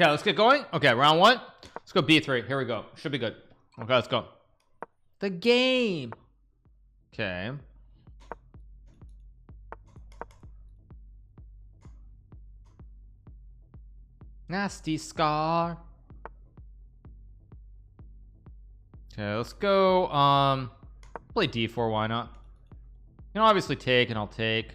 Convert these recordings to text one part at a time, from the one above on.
Okay, let's get going. Okay, round one. Let's go b3. Here we go. Should be good. Okay, let's go. The game. Okay. Nasty scar. Okay, let's go. Play d4. Why not? You can obviously take, and I'll take.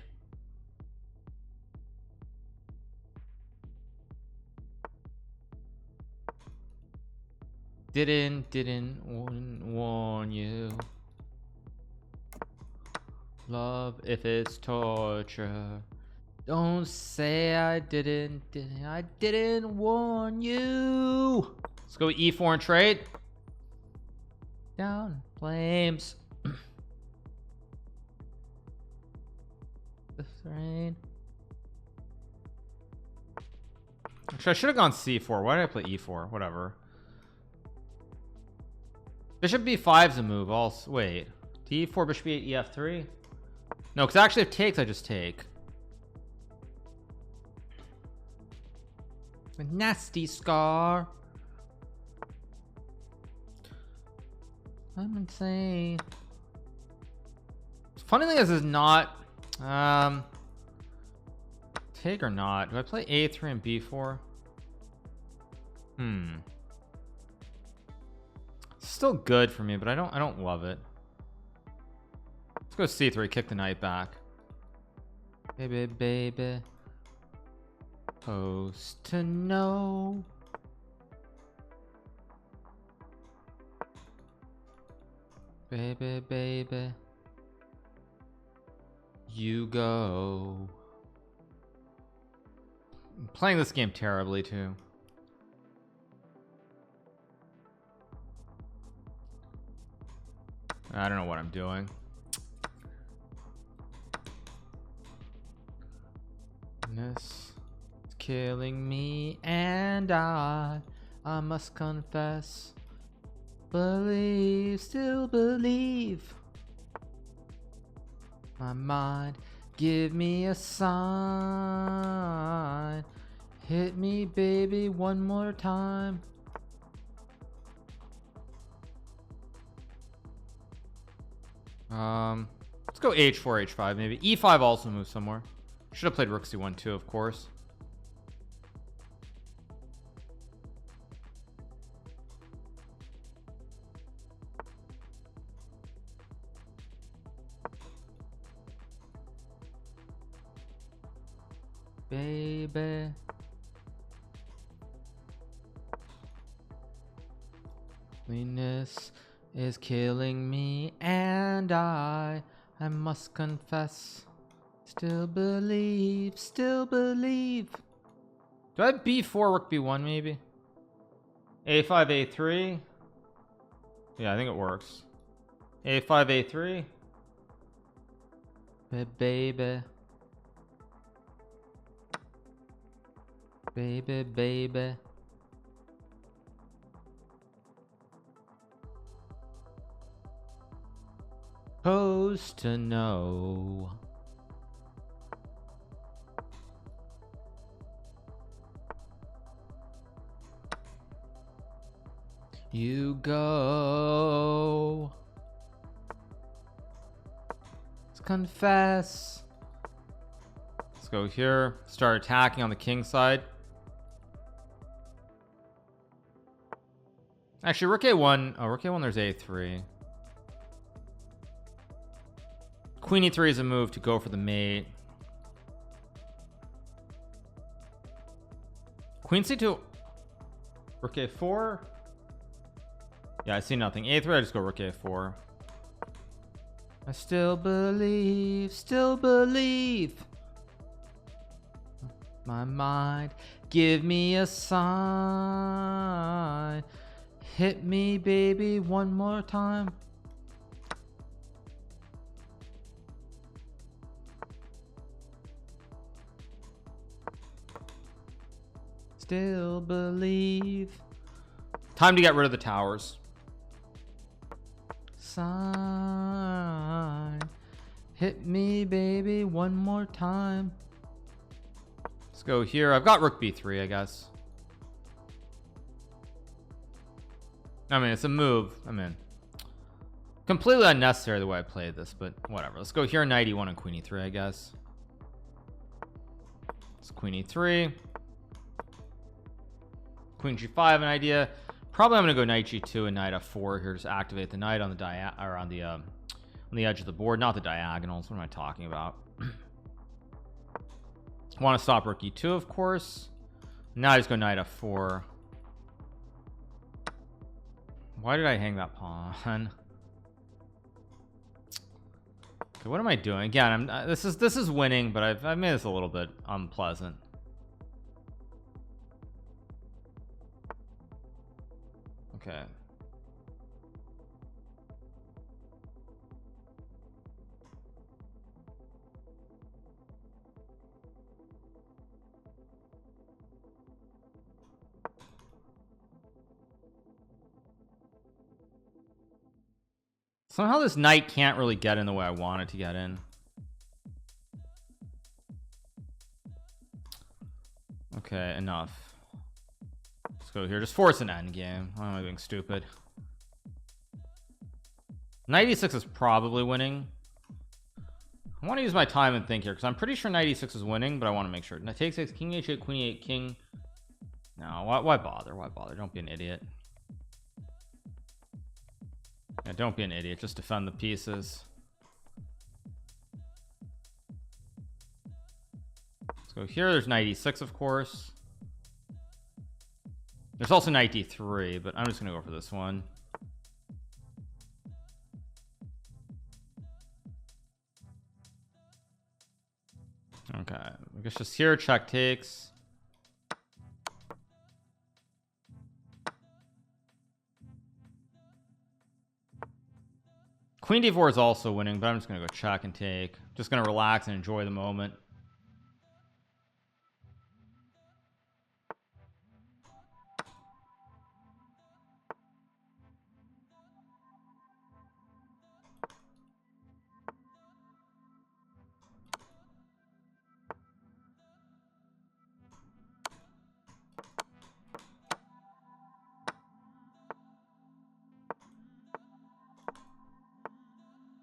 Didn't warn you. Love if it's torture. Don't say I didn't warn you. Let's go e4 and trade. Down flames. This rain. Actually, I should have gone c4. Why did I play e4? Whatever. Bishop b5 is a move. Also, wait. d4, bishop b8, ef3. No, because actually if takes, I just take. A nasty scar. I'm insane. Funny thing is not take or not. Do I play a3 and b4? Still good for me, but I don't love it. Let's go c3, kick the knight back. Baby. Supposed to know. Baby. You go. I'm playing this game terribly too. I don't know what I'm doing. This is killing me, and I must confess, still believe. My mind, give me a sign. Hit me, baby, one more time. Let's go h4, h5, maybe. e5 also moves somewhere. Should have played rook c1 too, of course. Baby. Loneliness is killing me, and I must confess, still believe. Do I have b4, rook b1 maybe? a5, a3. Yeah, I think it works. a5, a3. Baby. Supposed to know. You go. Let's confess. Let's go here. Start attacking on the king side. Actually, rook a1. Oh, rook a1, there's a3. Queen e3 is a move to go for the mate. Queen c2. Rook a4. Yeah, I see nothing. a3, I just go rook a4. I still believe. My mind, give me a sign. Hit me, baby, one more time. Still believe. Time to get rid of the towers. Sign. Hit me, baby, one more time. Let's go here. I've got rook b3, I guess. I mean, it's a move. I mean, completely unnecessary the way I played this, but whatever. Let's go here, knight e1 and queen e3, I guess. It's queen e3, queen g5, an idea. Probably I'm gonna go knight g2 and knight f4 here. Just activate the knight on the on the edge of the board, not the diagonals. What am I talking about? Want to stop rook e2, of course. Now I just go knight f4. Why did I hang that pawn? Okay, what am I doing again? This is winning, but I've made this a little bit unpleasant. Okay. Somehow this knight can't really get in the way I want it to get in. Okay, enough. Let's go here. Just force an end game. Why am I being stupid? Knight e6 is probably winning. I want to use my time and think here because I'm pretty sure knight e6 is winning, but I want to make sure. Knight takes 6, king h8, queen e8, king. No, why bother? Why bother? Don't be an idiot. Yeah, don't be an idiot. Just defend the pieces. Let's go here. There's knight e6, of course. There's also knight d3, but I'm just gonna go for this one. Okay, I guess just here, check takes. Queen d4 is also winning, but I'm just gonna go check and take. Just gonna relax and enjoy the moment.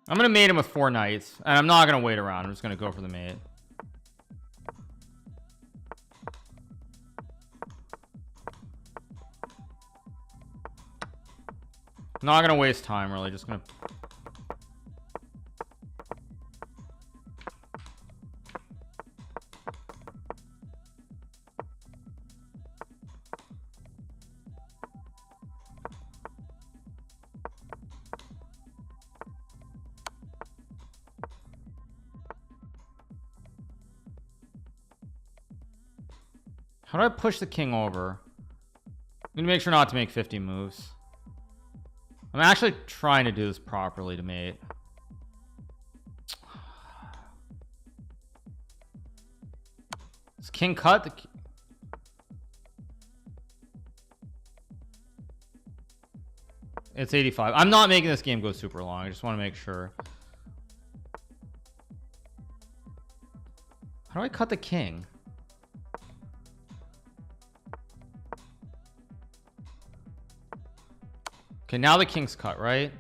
I'm gonna mate him with 4 knights, and I'm not gonna wait around. I'm just gonna go for the mate. Not gonna waste time, really. Just gonna. How do I push the king over? I'm gonna make sure not to make 50 moves. I'm actually trying to do this properly to mate. Is king cut? It's 85. I'm not making this game go super long. I just want to make sure. How do I cut the king? Okay, now the king's cut, right?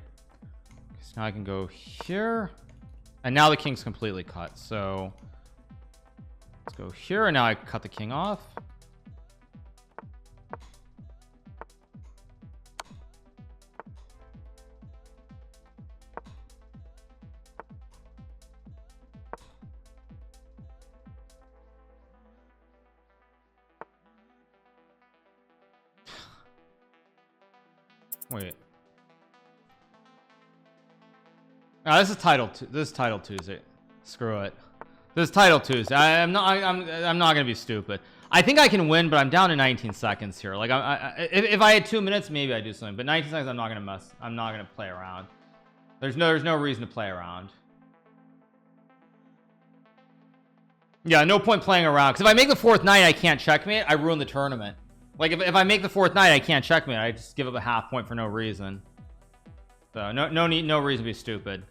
So now I can go here, and now the king's completely cut. So let's go here, and now I cut the king off. Wait. Oh, this is title two. This is title Tuesday. Screw it. This is title Tuesday. I'm not gonna be stupid. I think I can win, but I'm down to 19 seconds here. Like if I had 2 minutes, maybe I'd do something. But 19 seconds, I'm not gonna mess. I'm not gonna play around. There's no reason to play around. Yeah, no point playing around. Because if I make the 4th knight, I can't checkmate. I ruin the tournament. Like if I make the 4th knight, I can't checkmate. I just give up a half point for no reason. So no reason to be stupid.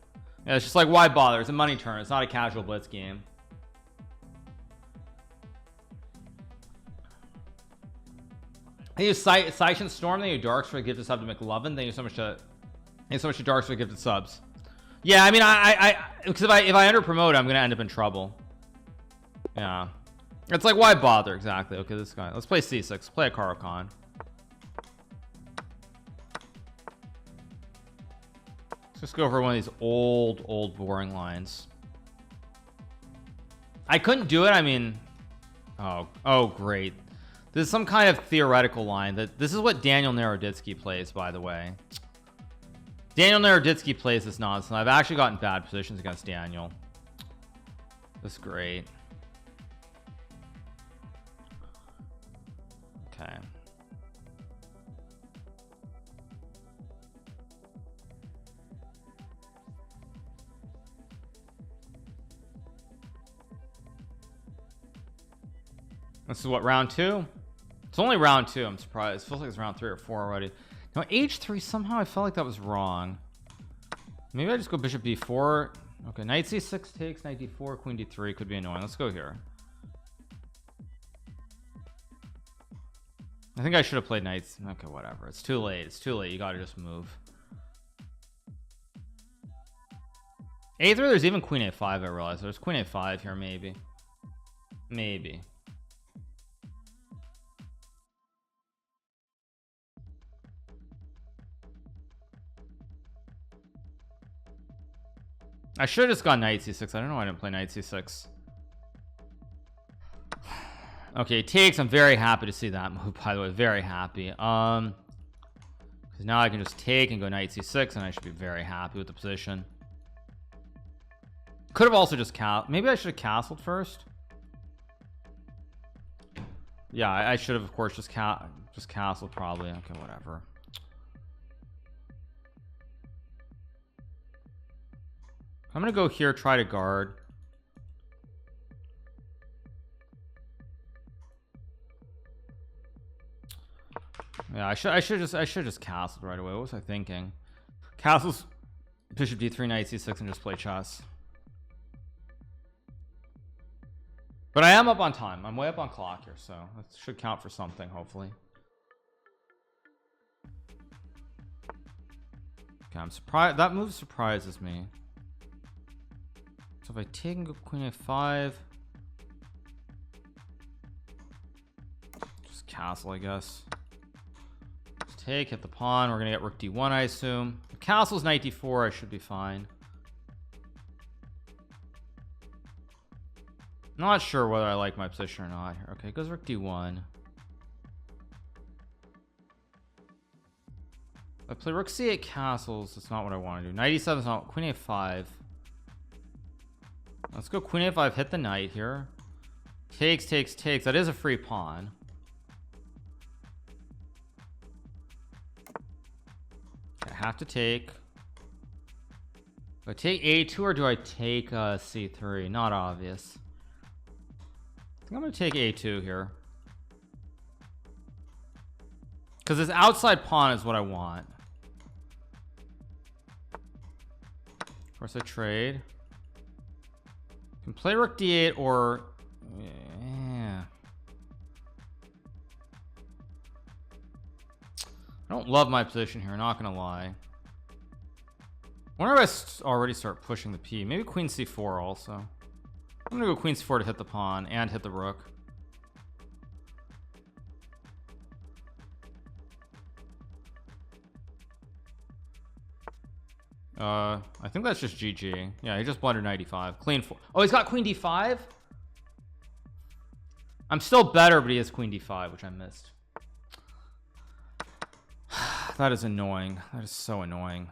Yeah, it's just like, why bother? It's a money turn. It's not a casual blitz game. Thank you, Saishin Storm. Thank you, Darks, for the gifted sub to McLovin. Thank you so much to Darks for the gifted subs. Yeah, I mean, because if I under promote, I'm gonna end up in trouble. Yeah, it's like, why bother? Exactly. Okay, this guy. Let's play C6. Let's play a Karakhan. Let's just go over one of these old boring lines. I couldn't do it. I mean, oh great. This is some kind of theoretical line. That this is what Daniel Naroditsky plays, by the way. Daniel Naroditsky plays this nonsense. I've actually gotten bad positions against Daniel. This is great. Okay. This is what, round 2? It's only round 2. I'm surprised. It feels like it's round 3 or 4 already. Now h3, somehow I felt like that was wrong. Maybe I just go bishop b4. Okay, knight c6 takes, knight d4, queen d3 could be annoying. Let's go here. I think I should have played knights. Okay, whatever. It's too late. It's too late. You gotta just move. a3, there's even queen a5. I realize there's queen a5 here. Maybe. I should have just gone knight c6. I don't know why I didn't play knight c6. Okay, takes. I'm very happy to see that move, by the way. Very happy. Because now I can just take and go knight c6, and I should be very happy with the position. Could have also just maybe I should have castled first. Yeah, I should have, of course, just castled probably. Okay, whatever. I'm gonna go here, try to guard. Yeah, I should just castle right away. What was I thinking? Castles, bishop d3, knight c6, and just play chess. But I am up on time. I'm way up on clock here, so that should count for something, hopefully. Okay, I'm surprised. That move surprises me. So if I take and go queen a5, just castle, I guess. Just take, hit the pawn. We're gonna get rook d1, I assume. If castle's knight d4, I should be fine. Not sure whether I like my position or not here. Okay, goes rook d1. I play rook c8 castles. That's not what I want to do. Knight e7 is not. Queen a5. Let's go queen a5, hit the knight here. Takes. That is a free pawn. I have to take. Do I take a2 or do I take c3? Not obvious. I think I'm going to take a2 here. Because this outside pawn is what I want. Of course, I trade. Can play rook d8 or yeah. I don't love my position here, not gonna lie. I wonder if I already start pushing the p. Maybe queen c4 also. I'm gonna go queen c4 to hit the pawn and hit the rook. I think that's just GG. Yeah, he just blundered 95. Clean 4. Oh, he's got queen d5. I'm still better, but he has queen d5, which I missed. That is annoying. That is so annoying.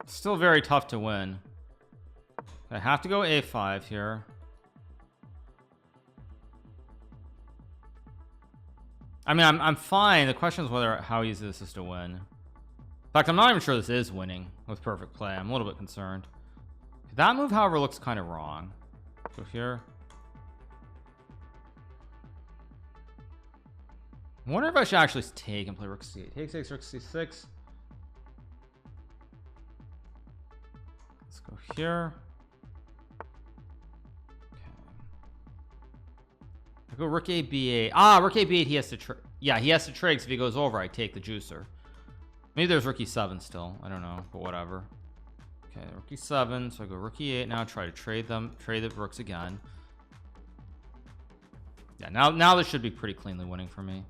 Still very tough to win. I have to go a5 here. I mean, I'm fine. The question is how easy this is to win. In fact, I'm not even sure this is winning with perfect play. I'm a little bit concerned. That move, however, looks kind of wrong. Go here. I wonder if I should actually take and play rook c8. Take 6, rook c6. Let's go here. Okay. I go rook a b8. Ah, rook a b8. He has to trade. Yeah, he has to trade. Because if he goes over, I take the juicer. Maybe there's rook e7 still. I don't know, but whatever. Okay, rook e7. So I go rook e8 now. Try to trade them. Trade the rooks again. Yeah, now this should be pretty cleanly winning for me.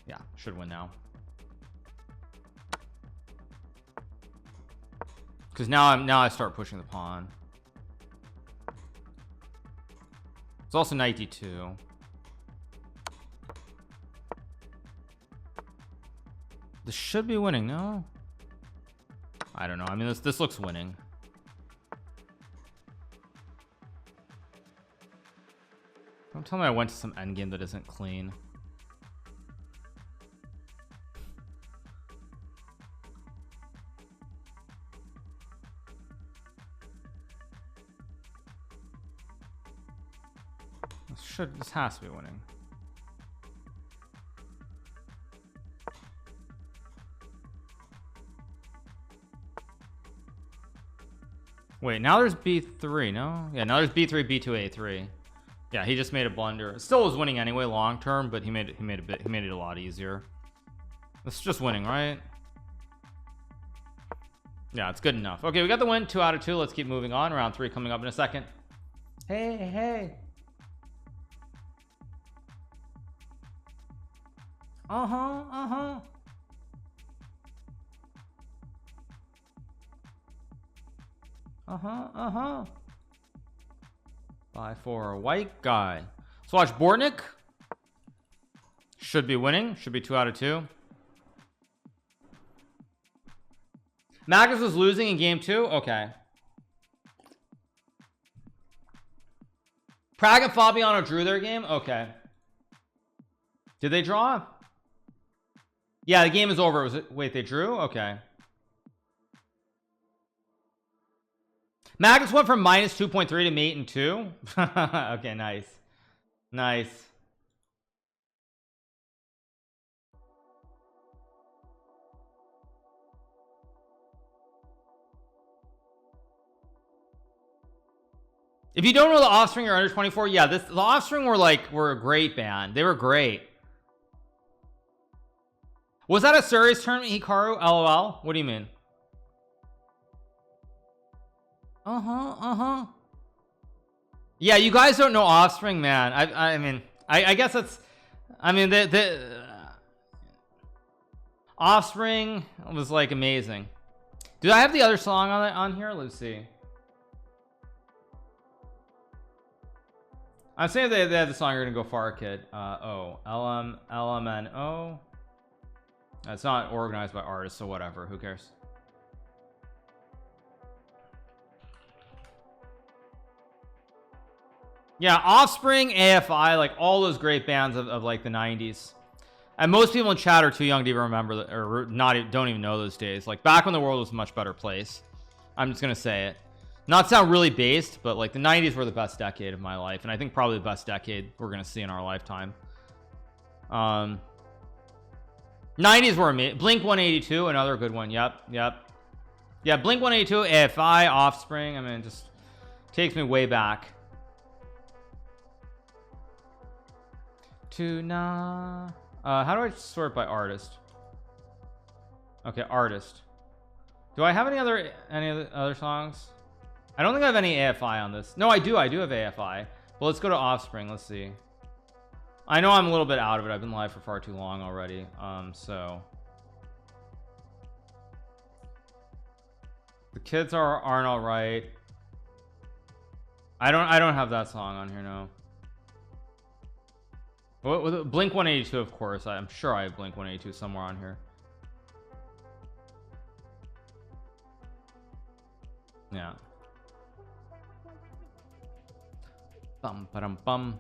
Yeah, should win now. Because now I start pushing the pawn. It's also knight d2. This should be winning, no? I don't know. I mean, this looks winning. Don't tell me I went to some endgame that isn't clean. This has to be winning. Wait, now there's b3, no? Yeah, now there's b3, b2, a3. Yeah, he just made a blunder. It still was winning anyway long term, but he made it a lot easier. This is just winning, right? Yeah, it's good enough. Okay, we got the win, 2 out of 2. Let's keep moving on. Round 3 coming up in a second. Hey. Uh-huh. 5-4 white guy. Let's watch Bortnik. Should be winning. Should be 2 out of 2. Magnus was losing in game 2. Okay. Prague and Fabiano drew their game. Okay. Did they draw? Yeah, the game is over. Was it? Wait, they drew? Okay. Magnus went from minus 2.3 to mate and 2. Okay, nice. If you don't know the Offspring or under 24, yeah, the Offspring were a great band. They were great. Was that a serious tournament, Hikaru? LOL. What do you mean? Yeah, you guys don't know Offspring, man. I mean, I guess it's, I mean, the Offspring was like amazing. Do I have the other song on here? Let's see. I'm saying they have the song You're Gonna Go Far, Kid. LMNO. It's not organized by artists, so whatever, who cares. Yeah, Offspring, AFI, like all those great bands of like the 90s. And most people in chat are too young to even remember or don't even know those days. Like back when the world was a much better place. I'm just gonna say it. Not sound really based, but like the 90s were the best decade of my life, and I think probably the best decade we're gonna see in our lifetime. 90s were amazing. Blink 182, another good one. Yep. Yeah, Blink 182, AFI, Offspring. I mean, it just takes me way back. How do I sort by artist? Okay, artist. Do I have any other songs? I don't think I have any AFI on this. No, I do have AFI. Well, let's go to Offspring. Let's see. I know I'm a little bit out of it. I've been live for far too long already. So the kids aren't all right. I don't have that song on here, no. With Blink 182, of course. I'm sure I have Blink 182 somewhere on here. Yeah. Bum ba-dum bum.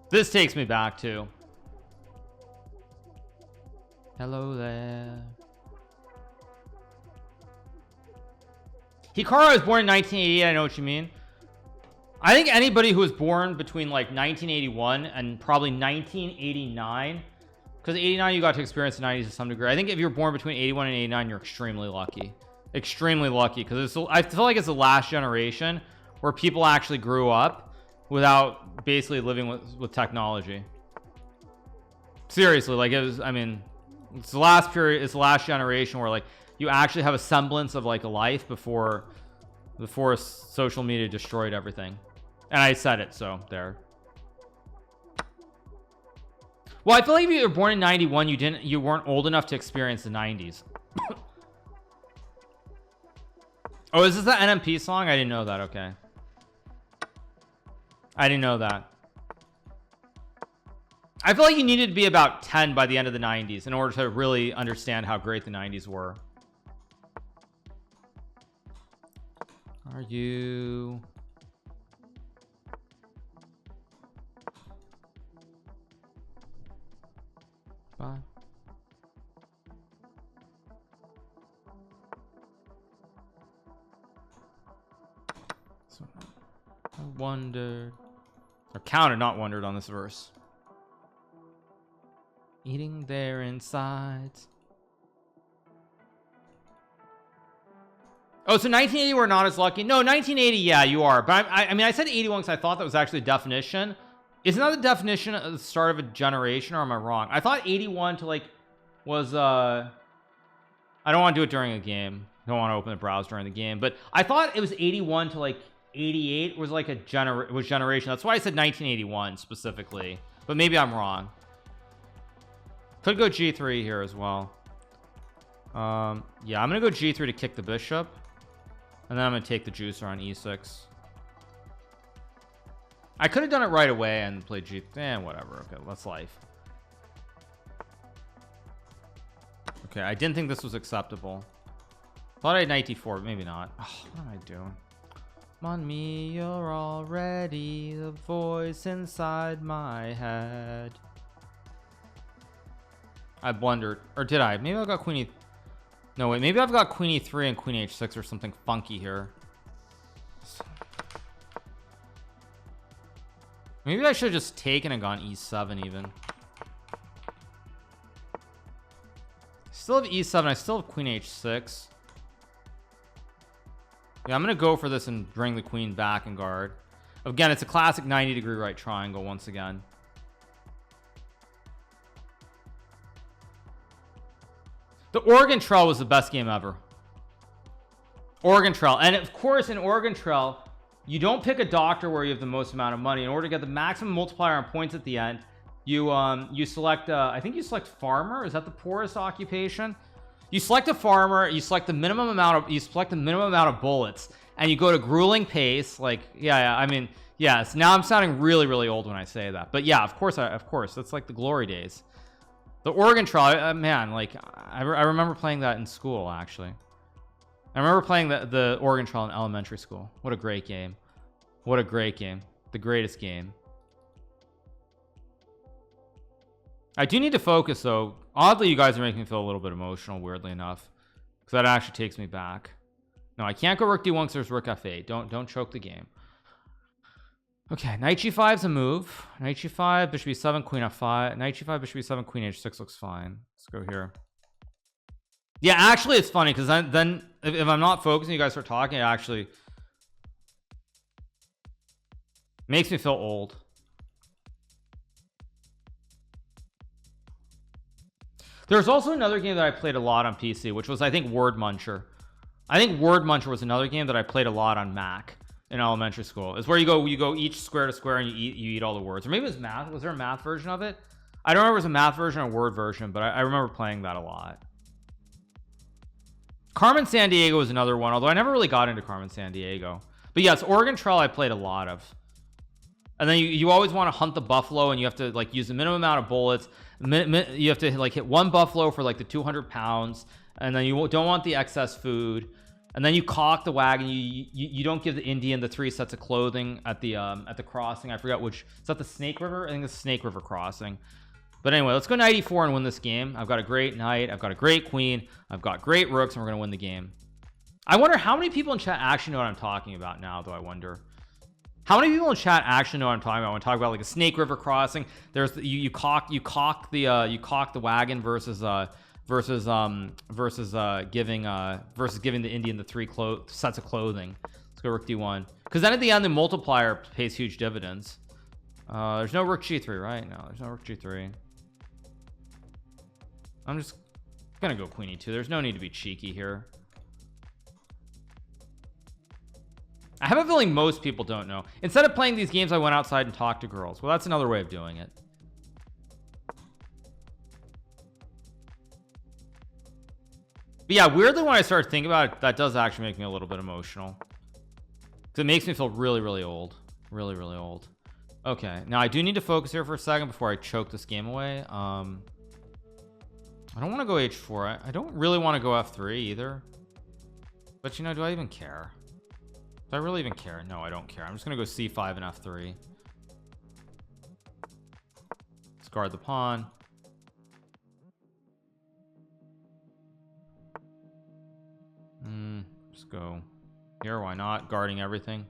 This takes me back to hello there. Hikaru was born in 1988. I know what you mean. I think anybody who was born between like 1981 and probably 1989, because 89 you got to experience the 90s to some degree. I think if you're born between 81 and 89, you're extremely lucky, because I feel like it's the last generation where people actually grew up without basically living with technology. Seriously, like it was, I mean, it's the last period, it's the last generation where like you actually have a semblance of like a life before social media destroyed everything. And I said it, so there. Well, I feel like if you were born in 91, you weren't old enough to experience the 90s. Oh, is this the NMP song? I didn't know that. Okay, I didn't know that. I feel like you needed to be about 10 by the end of the 90s in order to really understand how great the 90s were. Are you... Bye. So, I wondered, or counted, not wondered, on this verse. Eating their insides. Oh, so 1980 we're not as lucky. No, 1980, yeah, you are. But I mean, I said 81 because I thought that was actually a definition. Isn't that the definition at the start of a generation, or am I wrong? I thought 81 to like was I don't want to do it during a game. I don't want to open the browser during the game, but I thought it was 81 to like 88 was like a generation. That's why I said 1981 specifically, but maybe I'm wrong. Could go G3 here as well. Yeah, I'm gonna go G3 to kick the bishop, and then I'm gonna take the juicer on E6. I could have done it right away and played G. Whatever. Okay, that's life. Okay, I didn't think this was acceptable. Thought I had knight d4, but maybe not. Oh, what am I doing? Come on me, you're already the voice inside my head. I blundered, or did I? Maybe I got queen e. No, wait. Maybe I've got queen e3 and queen h6 or something funky here. Maybe I should have just taken and gone e7 even. Still have e7. I still have queen h6. Yeah, I'm gonna go for this and bring the queen back and guard. Again, it's a classic 90-degree right triangle once again. The Oregon Trail was the best game ever. Oregon Trail. And of course, in Oregon Trail, you don't pick a doctor where you have the most amount of money. In order to get the maximum multiplier on points at the end, you select I think you select farmer. Is that the poorest occupation? You select a farmer, you select the minimum amount of bullets, and you go to grueling pace. Like, yeah, I mean, yes, now I'm sounding really, really old when I say that, but yeah, of course, that's like the glory days. The Oregon Trail, man, like I remember playing that in school. Actually, I remember playing the Oregon Trail in elementary school. What a great game. What a great game. The greatest game. I do need to focus though. Oddly, you guys are making me feel a little bit emotional, weirdly enough, because that actually takes me back. No, I can't go rook d1 because there's rook f8. Don't choke the game. Okay, knight g5 is a move. Knight g5, bishop e7, queen f5. Knight g5, bishop e7, queen h6 looks fine. Let's go here. Yeah, actually, it's funny because then if I'm not focusing, you guys start talking, it actually makes me feel old. There's also another game that I played a lot on PC, which was, I think, Word Muncher. I think Word Muncher was another game that I played a lot on Mac in elementary school. It's where you go each square to square and you eat all the words. Or maybe it was math. Was there a math version of it? I don't remember if it was a math version or a Word version, but I remember playing that a lot. Carmen Sandiego was another one, although I never really got into Carmen Sandiego. But yes, Oregon Trail I played a lot of. And then you always want to hunt the buffalo, and you have to like use the minimum amount of bullets. You have to like hit one buffalo for like the 200 pounds, and then you don't want the excess food. And then you cock the wagon. You don't give the Indian the 3 sets of clothing at the crossing. I forgot which. Is that the Snake River? I think it's Snake River crossing. But anyway, let's go knight e4 and win this game. I've got a great knight. I've got a great queen. I've got great rooks, and we're gonna win the game. I wonder how many people in chat actually know what I'm talking about now, though. I wonder how many people in chat actually know what I'm talking about when I talk about like a Snake River crossing. There's you cock the wagon versus giving the Indian the 3 sets of clothing. Let's go rook d1, because then at the end the multiplier pays huge dividends. There's no rook g3, right? No, there's no rook g3. I'm just gonna go queen e2. There's no need to be cheeky here. I have a feeling most people don't know. Instead of playing these games, I went outside and talked to girls. Well, that's another way of doing it. But yeah, weirdly, when I start thinking about it, that does actually make me a little bit emotional, because it makes me feel really, really old. Really, really old. Okay, now I do need to focus here for a second before I choke this game away. I don't want to go h4. I don't really want to go f3 either. But you know, do I even care? Do I really even care? No, I don't care. I'm just gonna go c5 and f3. Let's guard the pawn. Just go here. Why not? Guarding everything.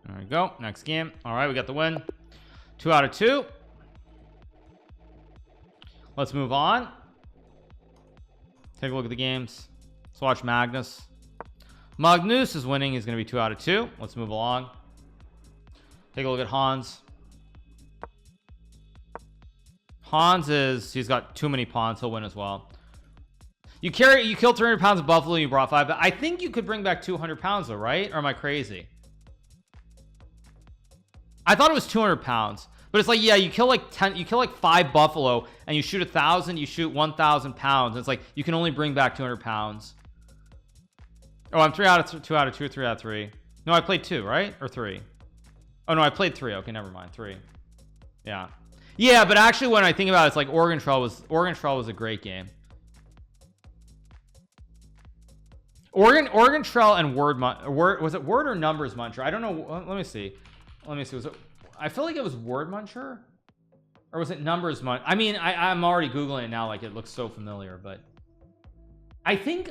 There we go. Next game. All right, we got the win. 2 out of 2. Let's move on. Take a look at the games. Let's watch Magnus. Magnus is winning. He's going to be 2 out of 2. Let's move along. Take a look at Hans. He's got too many pawns. He'll win as well. You killed 300 pounds of buffalo. You brought 5. But I think you could bring back 200 pounds though, right? Or am I crazy? I thought it was 200 pounds, but it's like, yeah, you kill like 5 buffalo and you shoot 1,000, you shoot 1,000 pounds. It's like you can only bring back 200 pounds. Oh, I'm 2 out of 2 or 3 out of 3. No, I played 2, right? Or 3. Oh no, I played 3. Okay, never mind. 3. Yeah, but actually when I think about it, it's like Oregon Trail was a great game. Oregon Trail and Word was it Word or Numbers Muncher? I don't know. Let me see. Was it, I feel like it was Word Muncher, or was it Numbers Muncher? I mean, I'm already googling it now, like it looks so familiar, but I think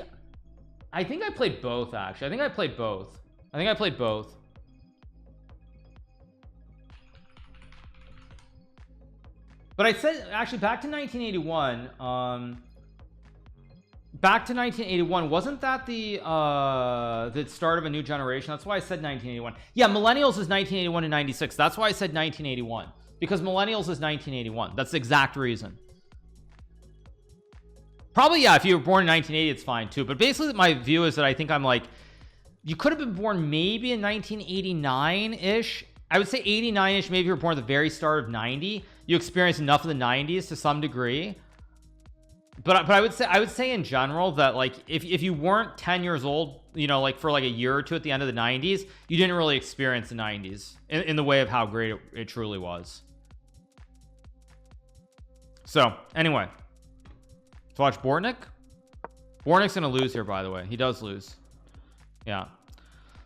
I played both. Actually, I think I played both. But I said actually back to 1981. Back to 1981, wasn't that the start of a new generation? That's why I said 1981. Yeah, millennials is 1981 and 96. That's why I said 1981, because millennials is 1981. That's the exact reason. Probably, yeah, if you were born in 1980, it's fine too. But basically my view is that I think I'm like, you could have been born maybe in 1989-ish. I would say 89-ish. Maybe you were born at the very start of 90. You experienced enough of the 90s to some degree. But I would say in general that like if you weren't 10 years old, you know, like for like a year or two at the end of the 90s, you didn't really experience the 90s in the way of how great it truly was. So anyway, let's watch Bortnick. Bortnick's gonna lose here, by the way. He does lose. Yeah,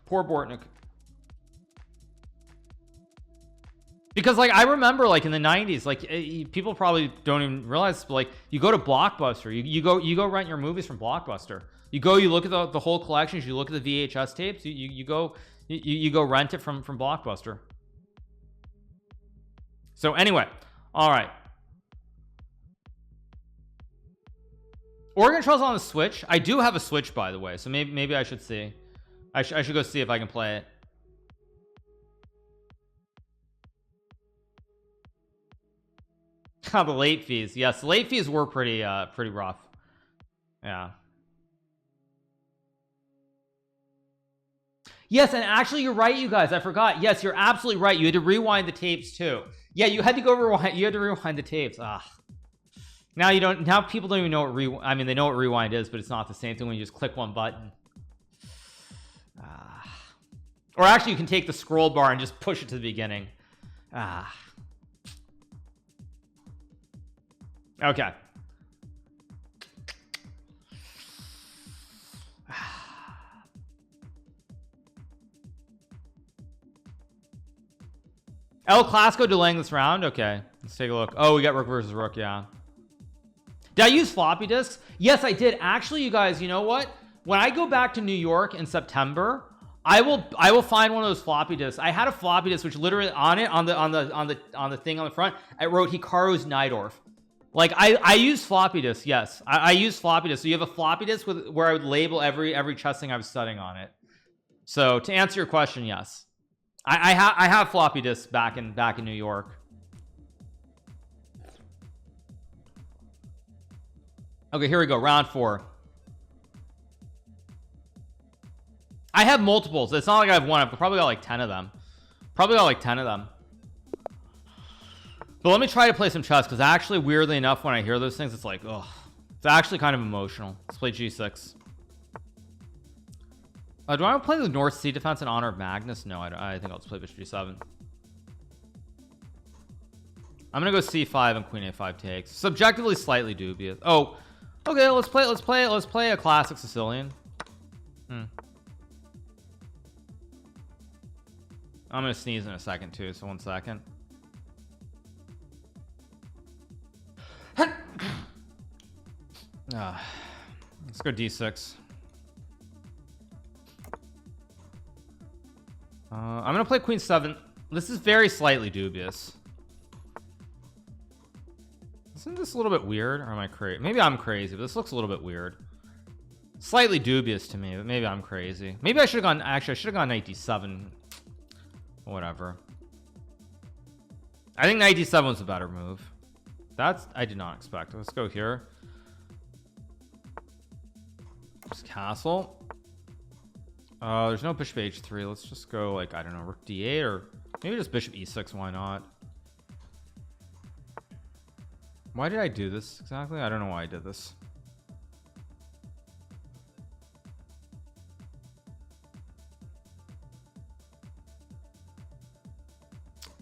poor Bortnick. Because like I remember like in the 90s, like people probably don't even realize, but like you go to Blockbuster, you go rent your movies from Blockbuster. You look at the whole collections, you look at the VHS tapes, you go rent it from Blockbuster. So anyway, all right. Oregon Trail's on the Switch. I do have a Switch, by the way, so maybe I should see. I should go see if I can play it. The late fees. Yes, the late fees were pretty rough. Yeah. Yes, and actually you're right, you guys. I forgot. Yes, you're absolutely right. You had to rewind the tapes too. Yeah, you had to go rewind. You had to rewind the tapes. Now you don't. Now people don't even know what I mean, they know what rewind is, but it's not the same thing when you just click one button. Or actually, you can take the scroll bar and just push it to the beginning. Okay. El Clasico delaying this round. Okay, let's take a look. Oh, we got rook versus rook. Yeah. Did I use floppy disks? Yes, I did. Actually, you guys, you know what? When I go back to New York in September, I will find one of those floppy disks. I had a floppy disk which literally on it on the thing on the front, I wrote Hikaru's Najdorf. Like I use floppy disks. Yes, I use floppy disks. So you have a floppy disk with where I would label every chess thing I was studying on it. So to answer your question, yes. I have floppy disks back in New York. Okay, here we go. Round 4. I have multiples. It's not like I have one. I've probably got like 10 of them. But let me try to play some chess, because actually, weirdly enough, when I hear those things, it's like, oh, it's actually kind of emotional. Let's play G6. Do I want to play the North Sea defense in honor of Magnus? No, I think I'll just play Bishop G7. I'm gonna go C5 and Queen A5 takes. Subjectively slightly dubious. Oh, okay. Let's play a classic Sicilian. I'm gonna sneeze in a second too. So 1 second. Let's go D6. I'm gonna play Queen 7. This is very slightly dubious. Isn't this a little bit weird, or am I crazy? Maybe I'm crazy, but this looks a little bit weird. Slightly dubious to me, but maybe I'm crazy. Maybe I should have gone. Actually, I should have gone Knight D7. Whatever. I think Knight D7 was a better move. That's I did not expect. Let's go here. Just castle. There's no bishop H3. Let's just go like, I don't know, rook D8, or maybe just bishop E6. Why not? Why did I do this exactly? I don't know why I did this.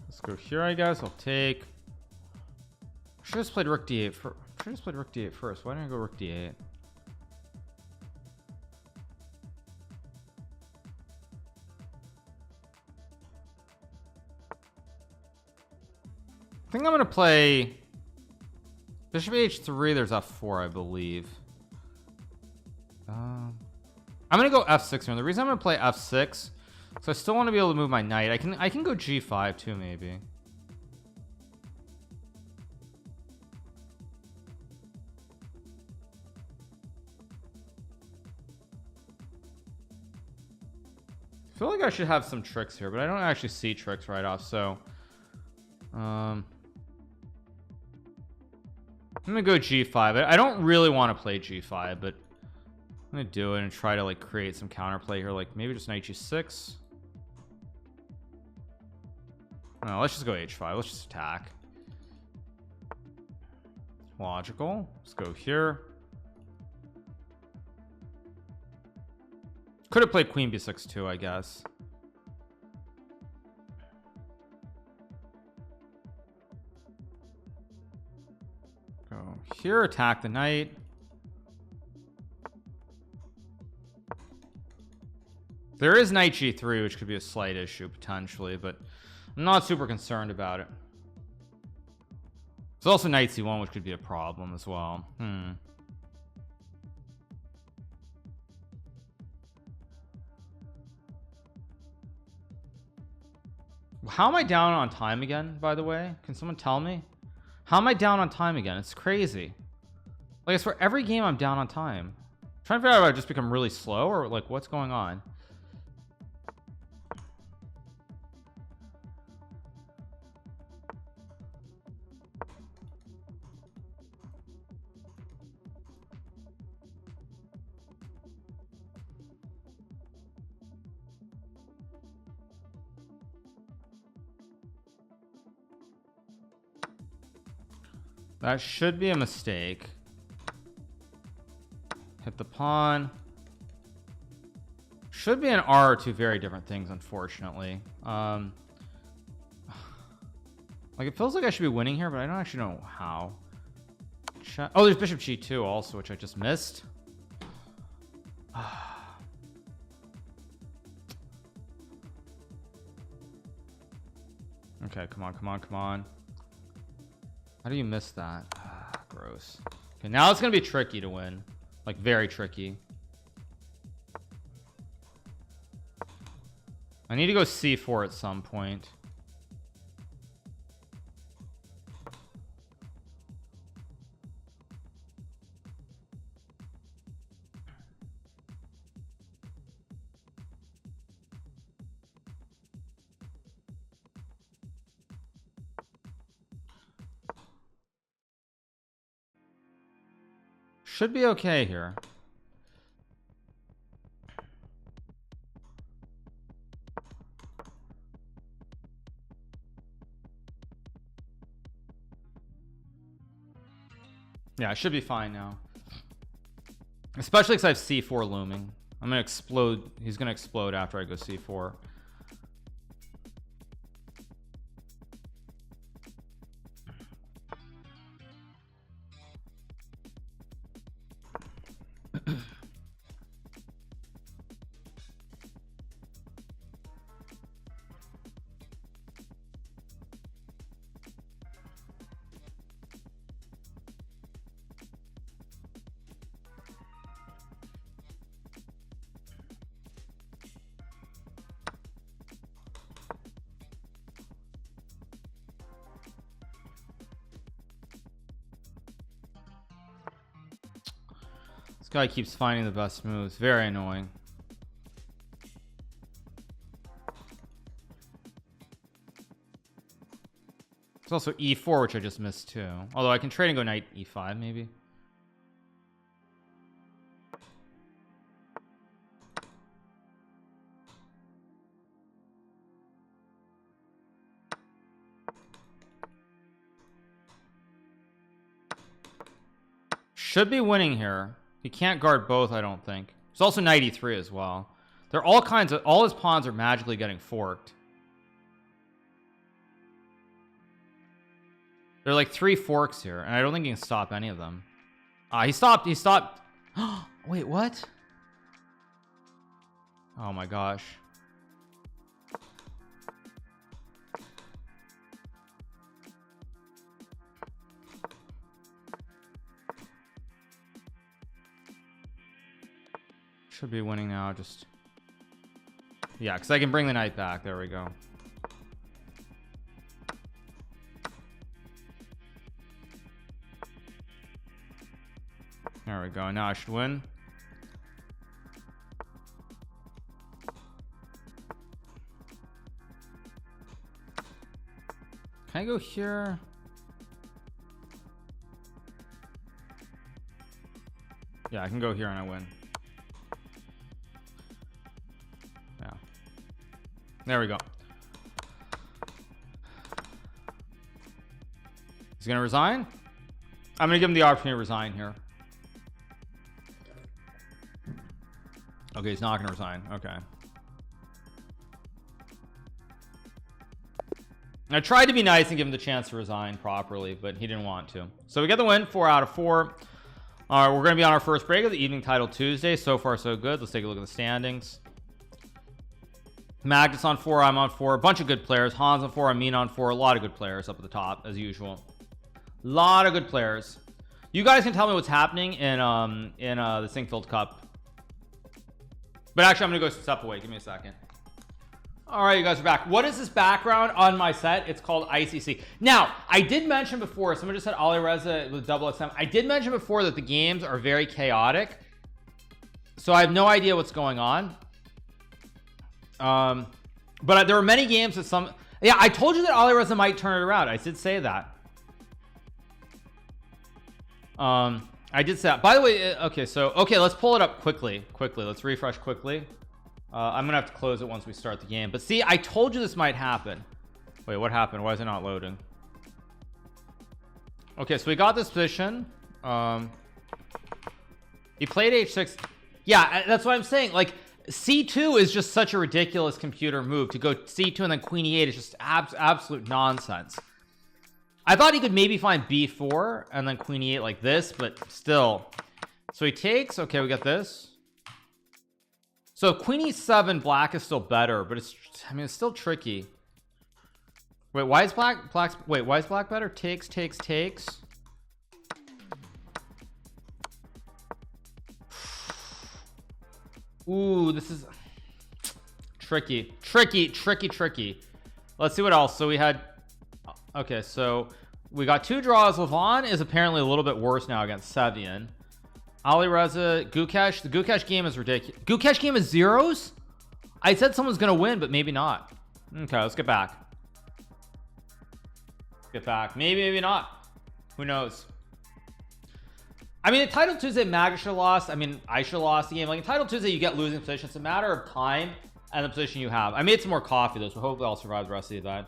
Let's go here, I guess. I'll take. Should have just played rook D8 first. Should have just played rook D8 first. Why didn't I go rook D8? I think I'm gonna play bishop H3. There's F4, I believe. I'm gonna go F6 here. The reason I'm gonna play F6, so I still want to be able to move my knight. I can go G5 too, maybe. I feel like I should have some tricks here, but I don't actually see tricks right off. So I'm gonna go G5. I don't really want to play G5, but I'm gonna do it and try to like create some counterplay here, like maybe just Knight G6. No, let's just go H5. Let's just attack. Logical. Let's go here. Could have played Queen B6 too, I guess. Go here, attack the knight. There is Knight G3, which could be a slight issue potentially, but I'm not super concerned about it. There's also Knight C1, which could be a problem as well. How am I down on time again, by the way? Can someone tell me? How am I down on time again? It's crazy. Like, it's for every game I'm down on time. I'm trying to figure out if I just become really slow, or like what's going on. That should be a mistake. Hit the pawn. Should be an R or two very different things, unfortunately. Like, it feels like I should be winning here, but I don't actually know how. check. Oh, there's bishop g2 also, which I just missed. Okay, come on, come on, come on. How do you miss that? Gross. Okay, now it's gonna be tricky to win, like very tricky. I need to go c4 at some point. Should be okay here. Yeah, I should be fine now. Especially because I have c4 looming. I'm gonna explode. He's gonna explode after I go c4. This guy keeps finding the best moves. Very annoying. There's also e4, which I just missed too. Although I can trade and go knight e5 maybe. Should be winning here. He can't guard both, I don't think. There's also knight e3 as well. There are all kinds of, all his pawns are magically getting forked. There are like 3 forks here, and I don't think he can stop any of them. He stopped. Wait, what? Oh my gosh. Should be winning now, just... Yeah, because I can bring the knight back. There we go. There we go. Now I should win. Can I go here? Yeah, I can go here and I win. Yeah. There we go. He's gonna resign? I'm gonna give him the opportunity to resign here. Okay, he's not gonna resign. Okay. I tried to be nice and give him the chance to resign properly, but he didn't want to. So we get the win, 4 out of 4. All right, we're gonna be on our first break of the evening title Tuesday. So far, so good. Let's take a look at the standings. Magnus on 4, I'm on 4. A bunch of good players. Hans on 4, Amin on 4. A lot of good players up at the top, as usual. A lot of good players. You guys can tell me what's happening in the Sinkfield Cup. But actually, I'm gonna go step away. Give me a second. All right, you guys are back. What is this background on my set? It's called ICC. Now, I did mention before, someone just said Ali Reza with double XM. I did mention before that the games are very chaotic. So I have no idea what's going on. But there were many games that some... Yeah, I told you that Ali Reza might turn it around. I did say that. I did say that. By the way, okay, so... Okay, let's pull it up quickly. Let's refresh quickly. I'm gonna have to close it once we start the game. But see, I told you this might happen. Wait, what happened? Why is it not loading? Okay, so we got this position. He played h6. Yeah, that's what I'm saying. Like, c2 is just such a ridiculous computer move. To go c2 and then queen e8 is just absolute nonsense. I thought he could maybe find b4 and then queen e8 like this, but still. So he takes. Okay, we got this. So queen e7, black is still better, but it's, I mean, it's still tricky. Wait, why is black better? Takes. Ooh, this is tricky. Let's see what else. So we had, okay, so we got 2 draws. Levon is apparently a little bit worse now against Sevian. Ali Reza, Gukesh. The Gukesh game is ridiculous. Gukesh game is zeros? I said someone's gonna win, but maybe not. Okay, let's get back. Maybe not. Who knows? I mean, in Title Tuesday, Maga should have lost. I mean, I should have lost the game. Like in Title Tuesday, you get losing position. It's a matter of time and the position you have. I made some more coffee though, so hopefully I'll survive the rest of the event.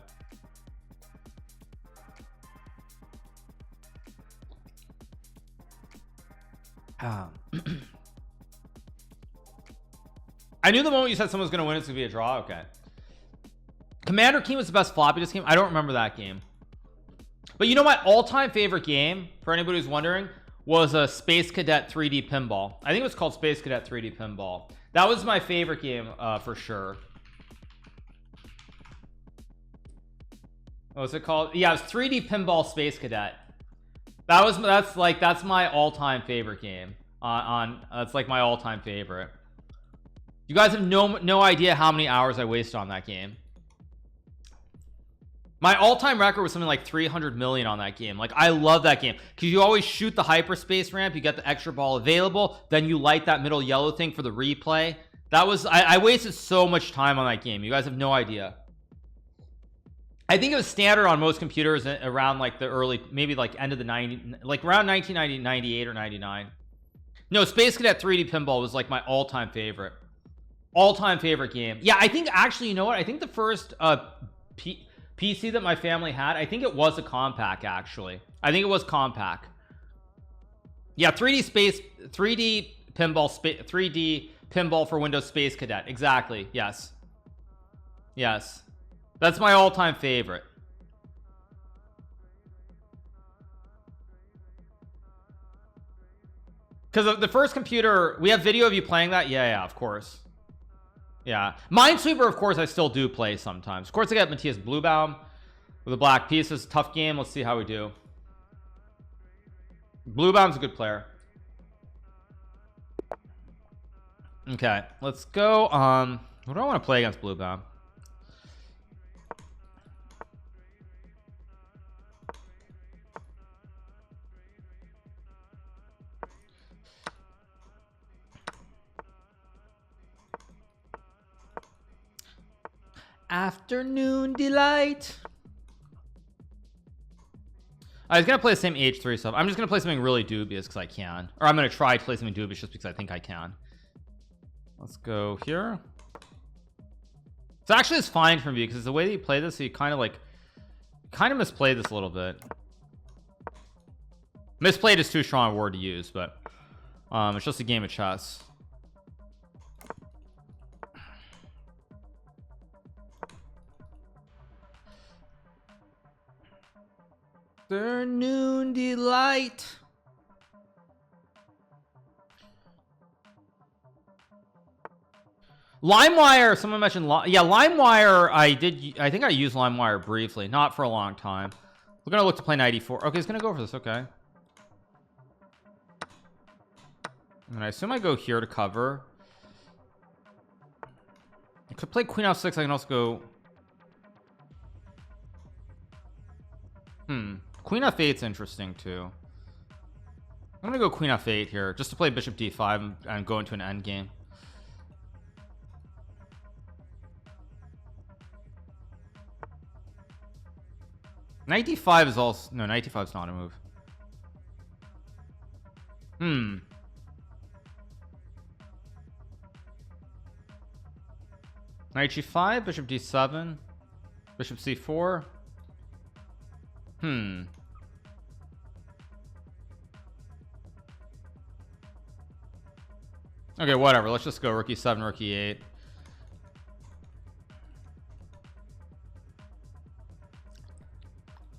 I knew the moment you said someone was going to win, it's going to be a draw. Okay. Commander King was the best floppy this game. I don't remember that game. But you know, my all-time favorite game, for anybody who's wondering, was a Space Cadet 3D Pinball. I think it was called Space Cadet 3D Pinball. That was my favorite game for sure. What was it called? Yeah, it was 3D Pinball Space Cadet. That's my all-time favorite game. That's like my all-time favorite. You guys have no idea how many hours I wasted on that game. My all-time record was something like 300 million on that game. Like, I love that game because you always shoot the hyperspace ramp, you get the extra ball available, then you light that middle yellow thing for the replay. That was, I wasted so much time on that game. You guys have no idea. I think it was standard on most computers around like the early, maybe like end of the 90s, like around 1990, 98 or 99. No, Space Cadet 3D Pinball was like my all-time favorite game. Yeah, I think actually, you know what? I think the first PC that my family had, I think it was a compact actually. I think it was compact. Yeah, 3D pinball for Windows Space Cadet. Exactly. Yes. That's my all-time favorite. Because the first computer, we have video of you playing that. Yeah, of course. Yeah, Minesweeper, of course, I still do play sometimes. Of course, I got Matthias Bluebaum with the black pieces. Tough game. Let's see how we do. Bluebaum's a good player. Okay, let's go. What do I want to play against Bluebaum? Afternoon delight. I was gonna play the same H3 stuff. I'm just gonna play something really dubious because I can, or I'm gonna try to play something dubious just because I think I can. Let's go here. So actually it's fine for me because the way that you play this, you kind of misplayed this a little bit. Misplayed is too strong a word to use, but it's just a game of chess. Afternoon delight. LimeWire, someone mentioned LimeWire. I think I used LimeWire briefly, not for a long time. We're gonna look to play 94. Okay, he's gonna go for this. Okay, and I assume I go here to cover. I could play Queen F6. I can also go Queen F8's interesting too. I'm gonna go Queen F8 here just to play Bishop D5 and go into an end game. Knight D5 is also, no, Knight D5 is not a move. Knight G5, Bishop D7, Bishop C4. Okay, whatever. Let's just go Rook E7, Rook E8.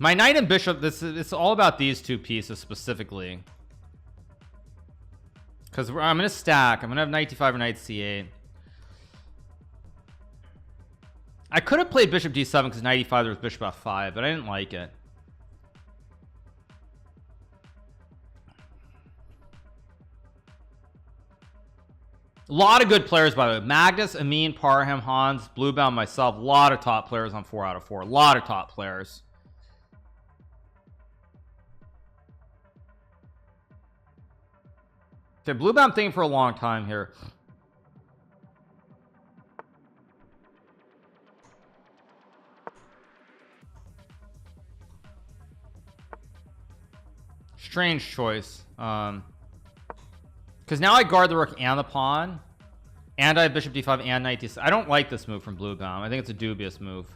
My knight and bishop, it's all about these two pieces specifically, because I'm gonna stack. I'm gonna have knight d5 or knight c8. I could have played bishop d7 because knight e5 there was bishop f5, but I didn't like it. A lot of good players, by the way. Magnus, Amin, Parham, Hans, Bluebound, myself. A lot of top players on 4 out of 4. A lot of top players. Okay, Bluebound thinking for a long time here. Strange choice. Because now I guard the rook and the pawn, and I have bishop d5 and knight d6. I don't like this move from Bluebound. I think it's a dubious move.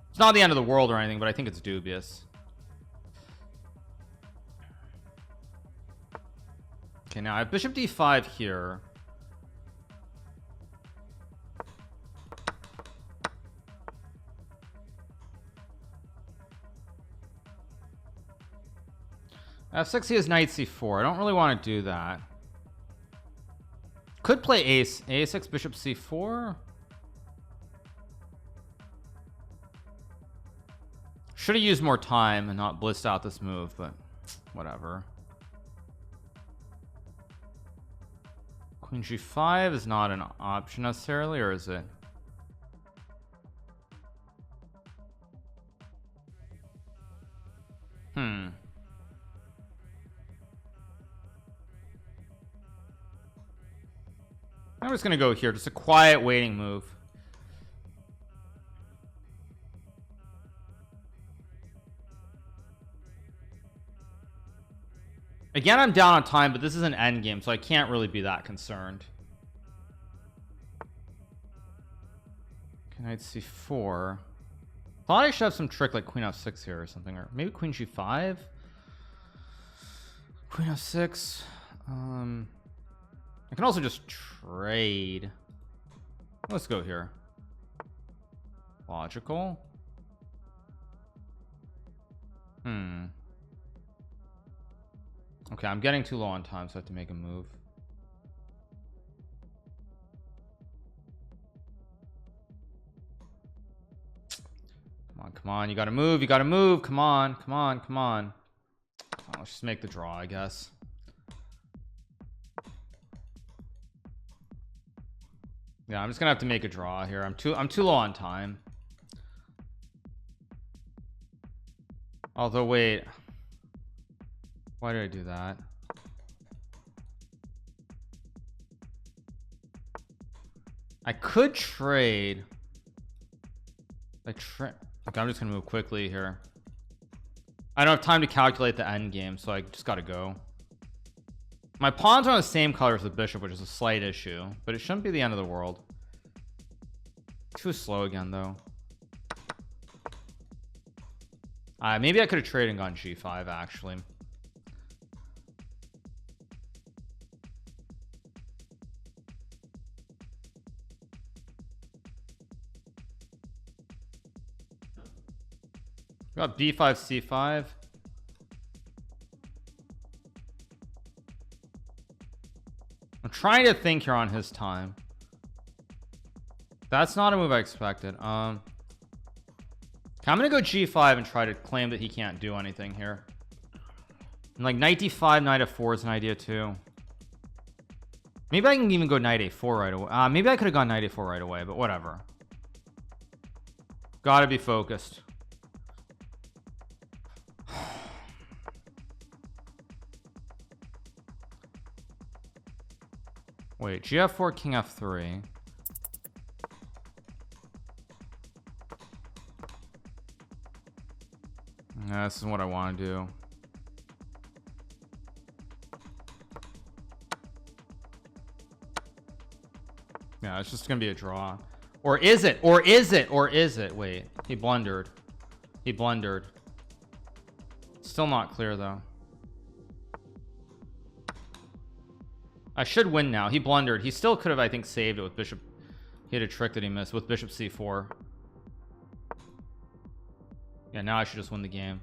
It's not the end of the world or anything, but I think it's dubious. Okay, now I have bishop d5 here. f6 he has knight c4. I don't really want to do that. Could play ace a6 bishop c4. Should have used more time and not blitzed out this move, but whatever. Queen g5 is not an option necessarily, or is it? I'm just gonna go here, just a quiet waiting move. Again, I'm down on time, but this is an end game, so I can't really be that concerned. Okay, knight c4. Thought I should have some trick like queen f6 here or something, or maybe queen g5. Queen f6. I can also just trade. Let's go here. Logical. Okay, I'm getting too low on time, so I have to make a move. Come on, come on. You gotta move. You gotta move. Come on, come on, come on. Oh, let's just make the draw, I guess. Yeah, I'm just gonna have to make a draw here. I'm too low on time. Although, wait. Why did I do that? I could trade. Okay, I'm just gonna move quickly here. I don't have time to calculate the end game, so I just gotta go. My pawns are on the same color as the bishop, which is a slight issue, but it shouldn't be the end of the world. Too slow again, though. Maybe I could have traded and gone g5, actually. Got b5, c5. I'm trying to think here on his time. That's not a move I expected. I'm gonna go g5 and try to claim that he can't do anything here. And like knight d5, knight f4 is an idea too. Maybe I can even go knight a4 right away. Maybe I could have gone knight a4 right away, but whatever. Gotta be focused. Wait, gf4, king f3. Yeah, this is what I want to do. Yeah, it's just gonna be a draw. Or is it? Or is it? Or is it? Wait, he blundered. He blundered. Still not clear though. I should win now. He blundered. He still could have, I think, saved it with bishop. He had a trick that he missed with bishop c4. Yeah, now I should just win the game.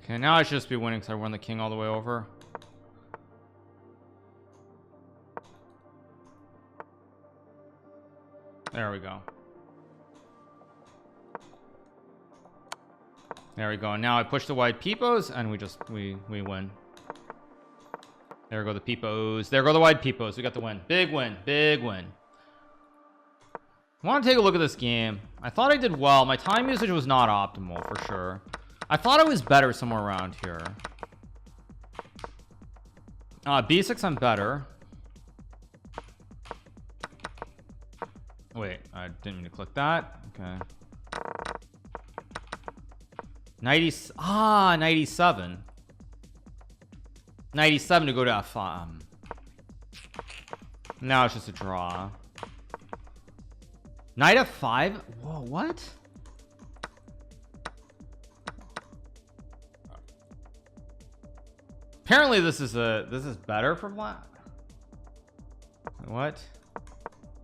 Okay, now I should just be winning because I run the king all the way over. There we go. There we go. And now I push the white peepos and we win. There go the peepos. There go the white peepos. We got the win. Big win. Big win. I want to take a look at this game. I thought I did well. My time usage was not optimal for sure. I thought I was better somewhere around here. B6 I'm better. Wait, I didn't mean to click that. Okay. 97. 97 to go to F5. Now it's just a draw. Knight F5? Whoa, what? Apparently this is better for black. What?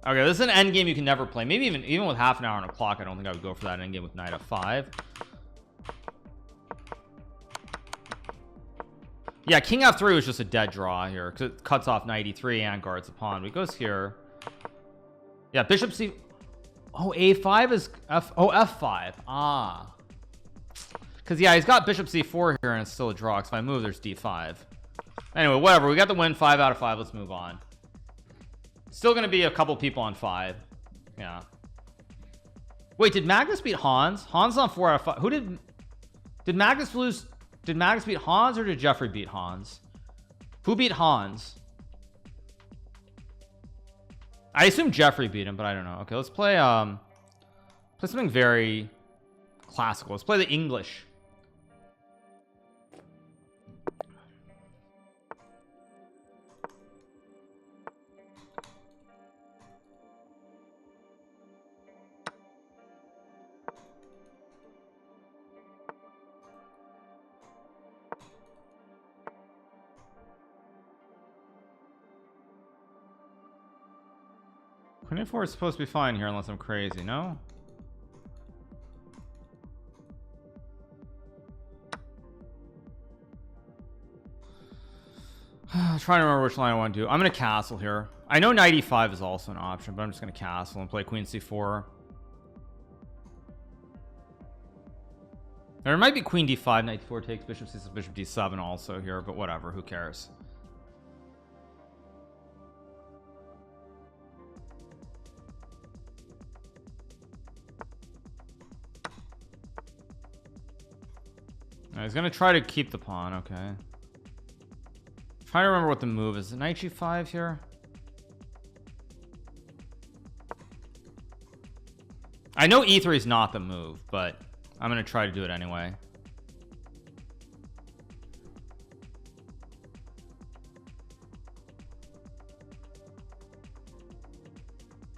Okay, this is an end game you can never play. Maybe even with half an hour on a clock, I don't think I would go for that end game with Knight F5. Yeah, King F3 was just a dead draw here because it cuts off Knight E3 and guards the pawn. But it goes here. Yeah, Bishop C. Oh, A5 is F5. Ah. Because yeah, he's got Bishop C4 here and it's still a draw. Because if I move, there's D5. Anyway, whatever. We got the win. 5 out of 5. Let's move on. Still going to be a couple people on 5. Yeah. Wait, did Magnus beat Hans? Hans on 4 out of 5. Who did Magnus lose? Did Magnus beat Hans or did Jeffrey beat Hans? Who beat Hans? I assume Jeffrey beat him, but I don't know. Okay, let's play something very classical. Let's play the English. Queen A4 is supposed to be fine here unless I'm crazy, no? I'm trying to remember which line I want to do. I'm going to castle here. I know Knight E5 is also an option, but I'm just going to castle and play Queen C4. There might be Queen D5, Knight D4 takes Bishop C6, Bishop D7 also here, but whatever, who cares? He's gonna try to keep the pawn. Okay, try to remember what the move is. Knight G5 here. I know E3 is not the move, but I'm gonna try to do it anyway.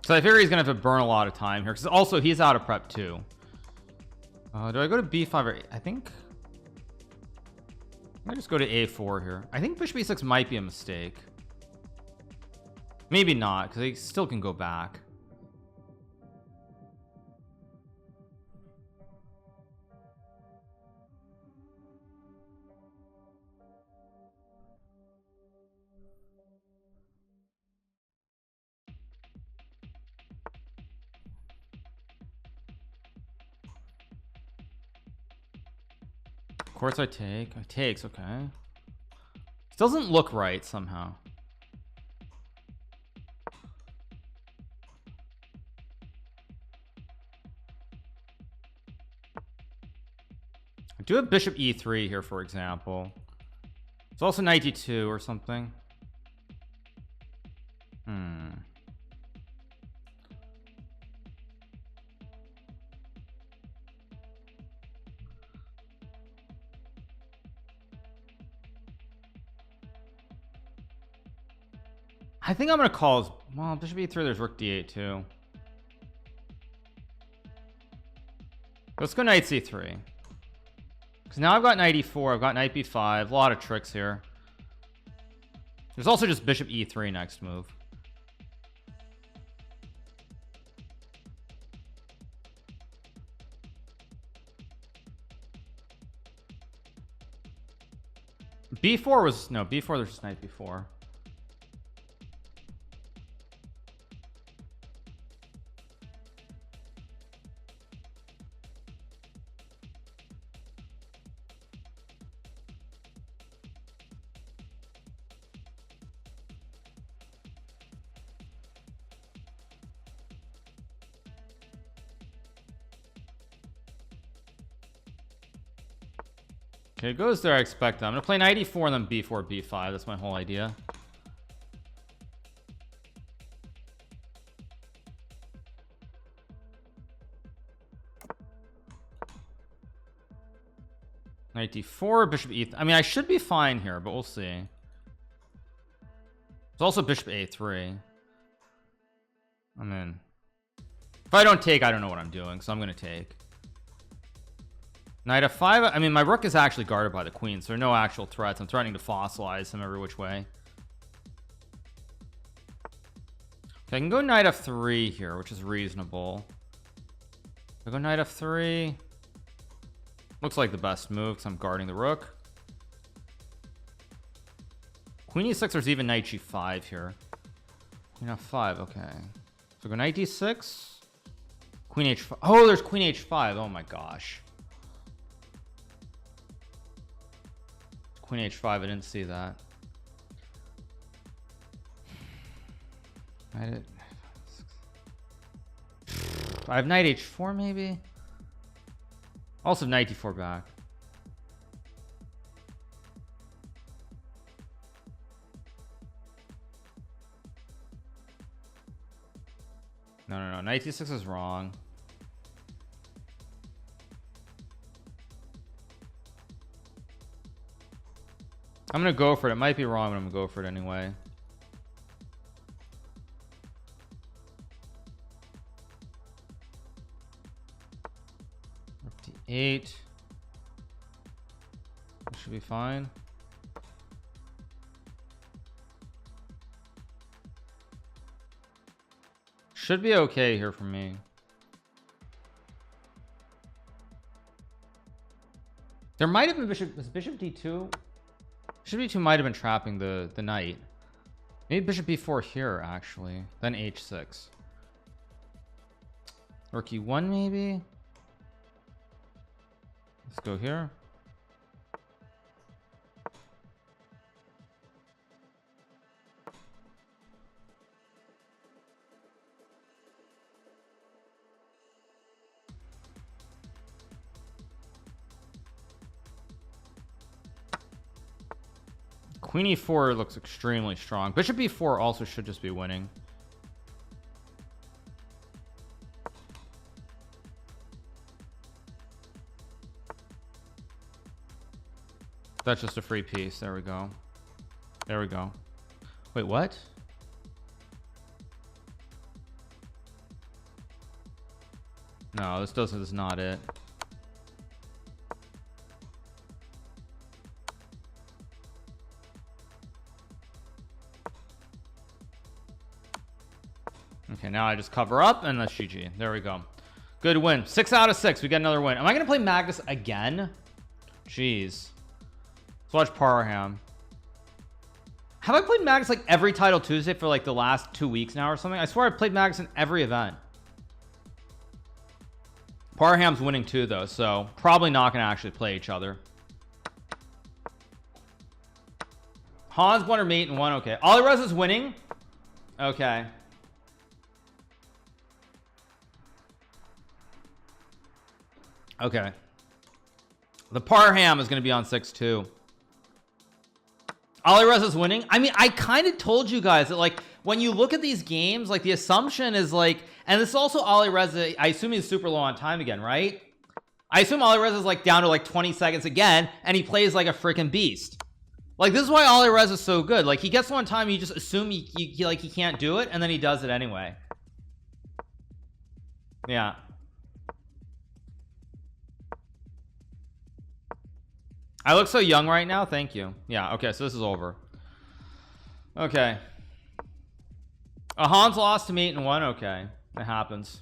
So I figure he's gonna have to burn a lot of time here because also he's out of prep too. Do I go to B5 or I think I just go to A4 here. I think Bishop E6 might be a mistake. Maybe not, because he still can go back. Of course I take. I takes, okay. It doesn't look right somehow. I do have Bishop E3 here, for example. It's also Knight D2 or something. I think I'm gonna call Well, bishop e3, there's rook d8 too. Let's go knight c3. Because now I've got knight e4, I've got knight b5, a lot of tricks here. There's also just bishop e3 next move. b4 was, no, b4 there's just knight b4. Okay, it goes there. I expect that. I'm gonna play knight e4 and then b4 b5. That's my whole idea. Knight d4, bishop e3. I mean, I should be fine here, but we'll see. There's also bishop a3. I'm in. If I don't take, I don't know what I'm doing, so I'm gonna take. Knight f5. I mean, my rook is actually guarded by the queen, so there are no actual threats. I'm threatening to fossilize him every which way. Okay, I can go knight f3 here, which is reasonable. I go knight f3. Looks like the best move because I'm guarding the rook. Queen e6. There's even knight g5 here. Queen f5. Okay, so go knight d6. Queen h5. Oh, there's queen h5. Oh my gosh. Queen h5. I didn't see that. I have knight h4 maybe. Also knight d4 back. No. Knight d6 is wrong. I'm gonna go for it. It might be wrong, but I'm gonna go for it anyway. Rook d8. That should be fine. Should be okay here for me. There might have been bishop. Was bishop d2? Bishop d2 might have been trapping the knight. Maybe bishop b4 here actually. Then h6. Rook e1 maybe. Let's go here. Queen e4 looks extremely strong. Bishop e4 also should just be winning. That's just a free piece. There we go. There we go. Wait, what? No, this is not it. Okay, now I just cover up and that's GG. There we go. Good win. 6 out of 6. We get another win. Am I gonna play Magnus again? Jeez. Let's watch Parham. Have I played Magnus like every Title Tuesday for like the last 2 weeks now or something? I swear I played Magnus in every event. Parham's winning too though, so probably not gonna actually play each other. Hans won or mate and won. Okay, Alirez is winning. Okay. Okay. The Parham is going to be on 6-2. Alirez is winning. I mean, I kind of told you guys that, like, when you look at these games, like, the assumption is, like, and this is also Alirez, I assume he's super low on time again, right? I assume Alirez is, like, down to, like, 20 seconds again, and he plays like a freaking beast. Like, this is why Alirez is so good. Like, he gets one time, you just assume he can't do it, and then he does it anyway. Yeah. I look so young right now. Thank you. Yeah. Okay. So this is over. Okay. Hans lost to me 8-1. Okay. It happens.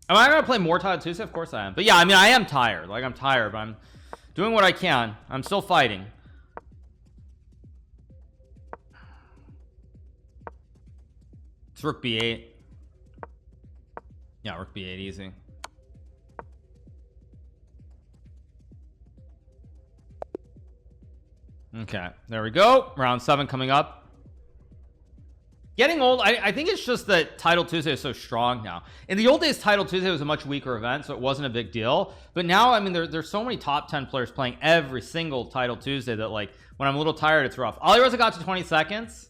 Am I gonna play more Title Tuesday? Of course I am. But yeah, I mean, I am tired. Like, I'm tired, but I'm doing what I can. I'm still fighting. It's Rook B8. Yeah, Rook B8 easy. Okay, there we go. Round 7 coming up. Getting old. I think it's just that Title Tuesday is so strong now. In the old days, Title Tuesday was a much weaker event, so it wasn't a big deal. But now, I mean, there's so many top 10 players playing every single Title Tuesday that, like, when I'm a little tired, it's rough. Alireza got to 20 seconds.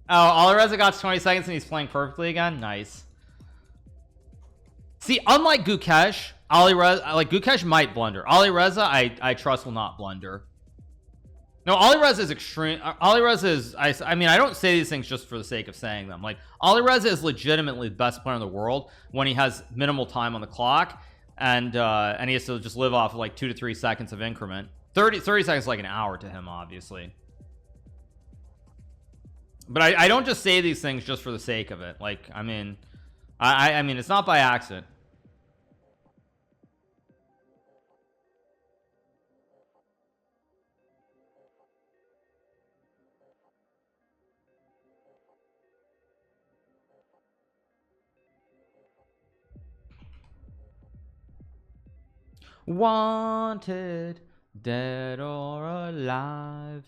Oh, Alireza got to 20 seconds and he's playing perfectly again. Nice. See, unlike Gukesh, Alireza, like, Gukesh might blunder. Alireza, I trust will not blunder. No, Alireza is extreme. Alireza is, I mean, I don't say these things just for the sake of saying them. Like, Alireza is legitimately the best player in the world when he has minimal time on the clock, and he has to just live off of like 2 to 3 seconds of increment. 30 seconds is like an hour to him, obviously. But I don't just say these things just for the sake of it. Like, I mean, I mean, it's not by accident. Wanted, dead or alive.